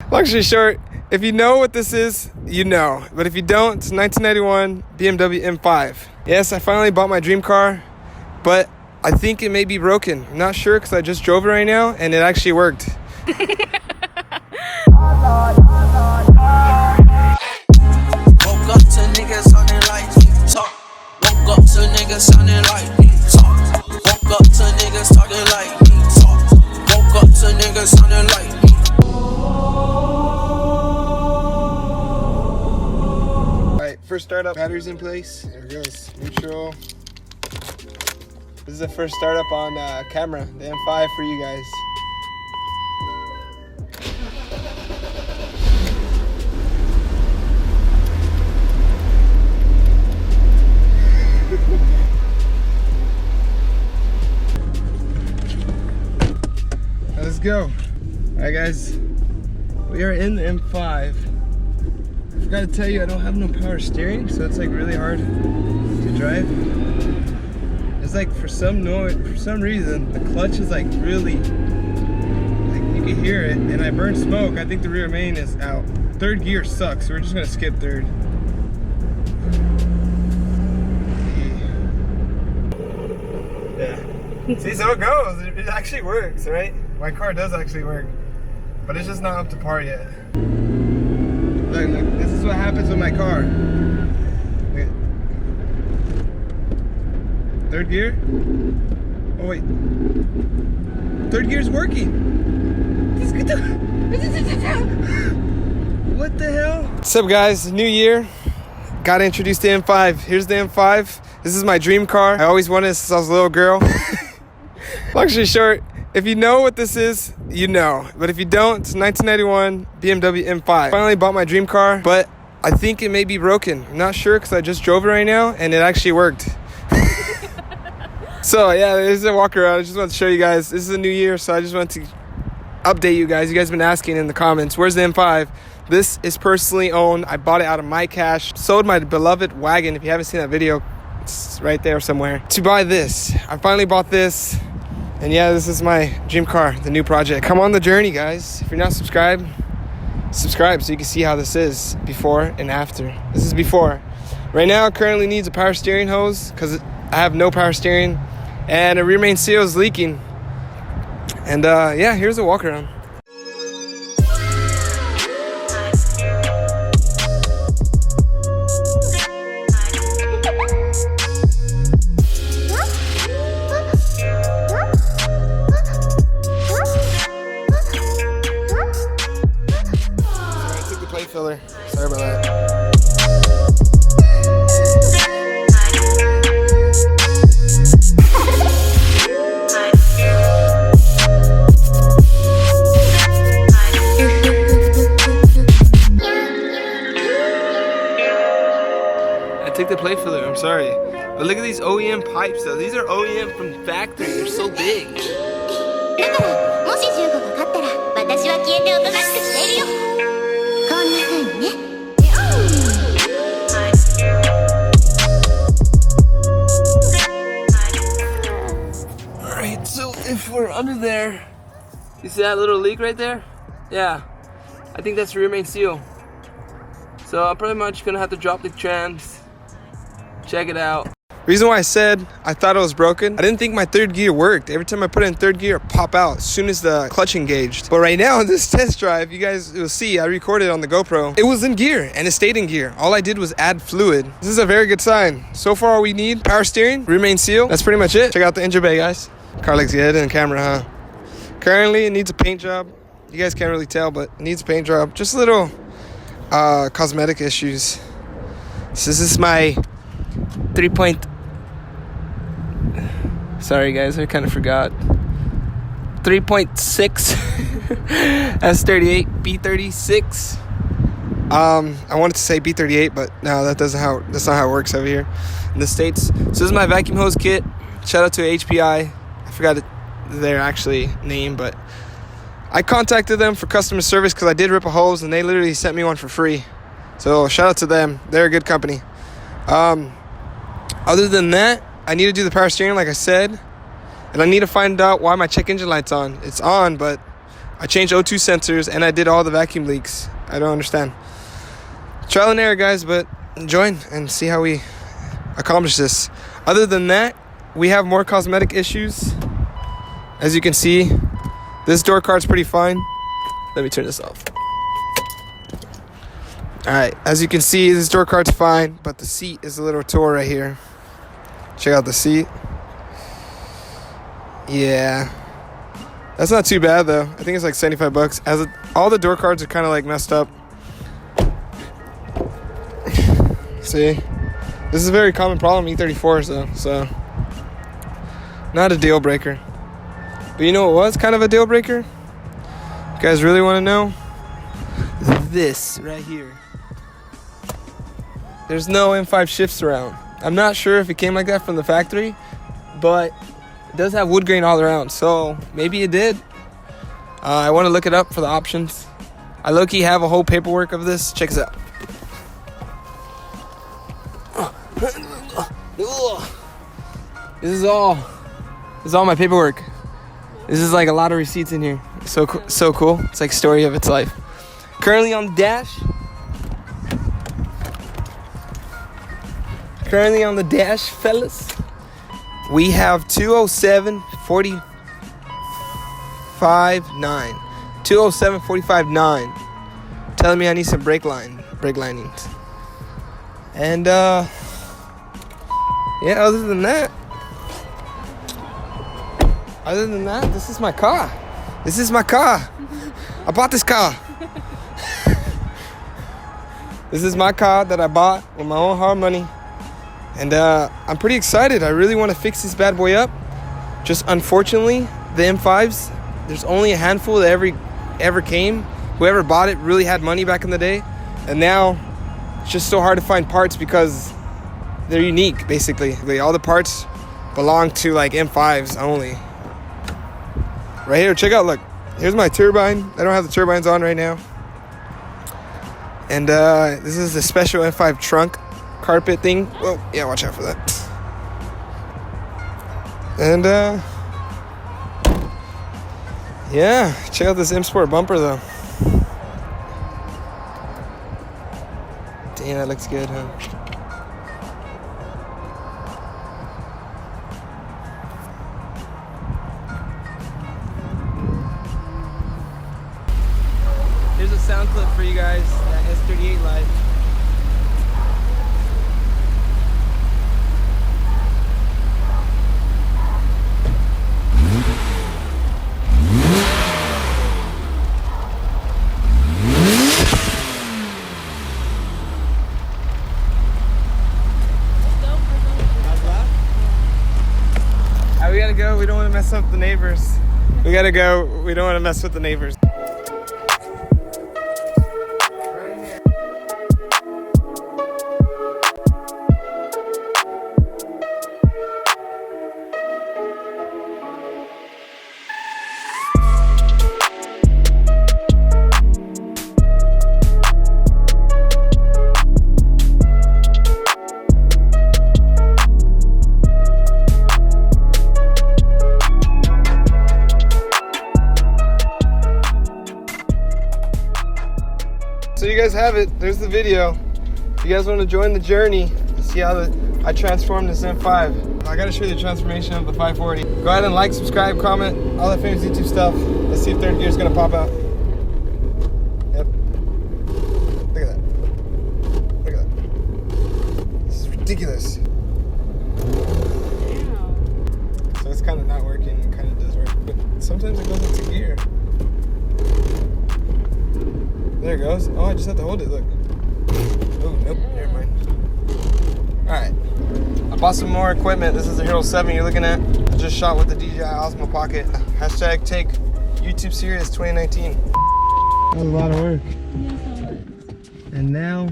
Long story short, if you know what this is, you know. But if you don't, it's 1991 BMW M5. Yes, I finally bought my dream car, but I think it may be broken. I'm not sure because I just drove it right now and it actually worked. Woke up to niggas sounding like me talk. Woke up to niggas sounding like me talk. Woke up to niggas talking like me talk. Woke up to niggas sounding like me. Alright, first startup, batteries in place. There it goes, neutral. This is the first startup on camera, the M5 for you guys. Let's go. Alright guys, we are in the M5. I forgot to tell you I don't have no power steering, so it's like really hard to drive. It's like for some reason the clutch is like really, like you can hear it, and I burn smoke. I think the rear main is out. Third gear sucks, so we're just gonna skip third. Yeah. See, so it goes. It actually works, right? My car does actually work, but it's just not up to par yet. Look, this is what happens with my car. Look. Third gear? Oh wait. Third gear's working. What the hell? What's up guys, new year. Got introduced to M5. Here's the M5. This is my dream car. I always wanted it since I was a little girl. Long story short, if you know what this is, you know. But if you don't, it's 1991 BMW M5. Finally bought my dream car, but I think it may be broken. I'm not sure because I just drove it right now and it actually worked. So yeah, this is a walk around. I just want to show you guys. This is a new year, so I just want to update you guys. You guys have been asking in the comments, where's the M5? This is personally owned. I bought it out of my cash. Sold my beloved wagon. If you haven't seen that video, it's right there somewhere. To buy this, I finally bought this. And yeah, this is my dream car, the new project. Come on the journey, guys. If you're not subscribed, subscribe so you can see how this is before and after. This is before. Right now, it currently needs a power steering hose because I have no power steering, and a rear main seal is leaking. And yeah, here's a walk around. Filler. Sorry about that. I took the plate filler, I'm sorry. But look at these OEM pipes though. These are OEM from factory. They're so big. Alright, so if we're under there, you see that little leak right there? Yeah, I think that's the rear main seal. So I'm pretty much gonna have to drop the trams, check it out. Reason why I said I thought it was broken, I didn't think my third gear worked. Every time I put it in third gear, it pop out as soon as the clutch engaged. But right now in this test drive, you guys will see, I recorded on the GoPro. It was in gear and it stayed in gear. All I did was add fluid. This is a very good sign. So far all we need, power steering, rear main seal. That's pretty much it. Check out the engine bay, guys. Car looks good in the camera, huh? Currently it needs a paint job. You guys can't really tell, but it needs a paint job. Just little cosmetic issues. So this is my 3 point... Sorry guys, I kind of forgot. 3.6 S38 B36. I wanted to say B38, but no, that's not how it works over here in the States. So this is my vacuum hose kit. Shout out to HPI. I forgot their actually name, but I contacted them for customer service because I did rip a hose and they literally sent me one for free. So shout out to them. They're a good company. Other than that, I need to do the power steering like I said, and I need to find out why my check engine light's on. It's on, but I changed O2 sensors, and I did all the vacuum leaks. I don't understand. Trial and error, guys, but join and see how we accomplish this. Other than that, we have more cosmetic issues. As you can see, this door card's pretty fine. Let me turn this off. Alright, as you can see, this door card's fine, but the seat is a little tore right here. Check out the seat. Yeah. That's not too bad, though. I think it's like 75 bucks. All the door cards are kind of like messed up. See? This is a very common problem, E34s, though, so not a deal breaker. But you know what was kind of a deal breaker? You guys really want to know? This right here. There's no M5 shift surround. I'm not sure if it came like that from the factory, but it does have wood grain all around, so maybe it did. I want to look it up for the options. I low-key have a whole paperwork of this. Check this out. This is all my paperwork. This is like a lot of receipts in here. So cool. It's like story of its life. Currently on the dash. Currently on the dash, fellas. We have 207.45.9. 207.45.9. Telling me I need some brake linings. And yeah, other than that, this is my car. I bought this car. This is my car that I bought with my own hard money. And I'm pretty excited. I really want to fix this bad boy up. Just unfortunately, the M5s, there's only a handful that ever came. Whoever bought it really had money back in the day. And now it's just so hard to find parts because they're unique, basically. All the parts belong to like M5s only. Right here, check out, look. Here's my turbine. I don't have the turbines on right now. And this is a special M5 trunk carpet thing. Whoa, yeah, watch out for that. And yeah, check out this M Sport bumper though. Damn, that looks good, huh? Here's a sound clip for you guys, that S38 live. We gotta go, we don't want to mess up the neighbors. We gotta go, we don't want to mess with the neighbors. So you guys have it. There's the video. If you guys want to join the journey, see how I transformed this M5. I gotta show you the transformation of the 540. Go ahead and like, subscribe, comment, all that famous YouTube stuff. Let's see if third gear is gonna pop out. Yep. Look at that. Look at that. This is ridiculous. So it's kind of not working. It kind of does work, but sometimes it goes into gear. There it goes. Oh, I just have to hold it, look. Oh, nope, never mind. Alright. I bought some more equipment. This is the Hero 7 you're looking at. I just shot with the DJI Osmo Pocket. Hashtag take YouTube serious 2019. That was a lot of work. And now,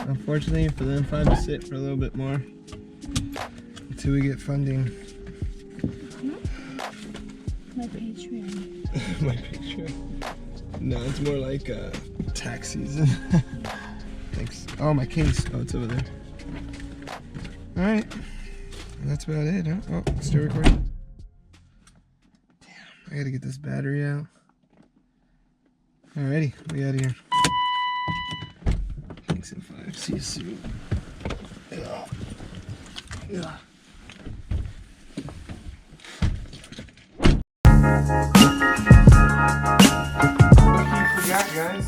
unfortunately, for the M5 to sit for a little bit more until we get funding. My Patreon. My Patreon. No, it's more like tax season. Thanks. Oh, my case. Oh, it's over there. Alright. That's about it, huh? Oh, still recording. Damn, I gotta get this battery out. Alrighty, we out of here. Thanks, M5. See you soon. Yeah. Yeah. What you forgot, guys?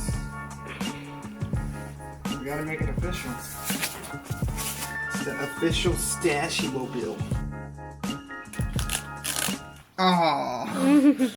We gotta make it official. It's the official STACHEcam. Oh.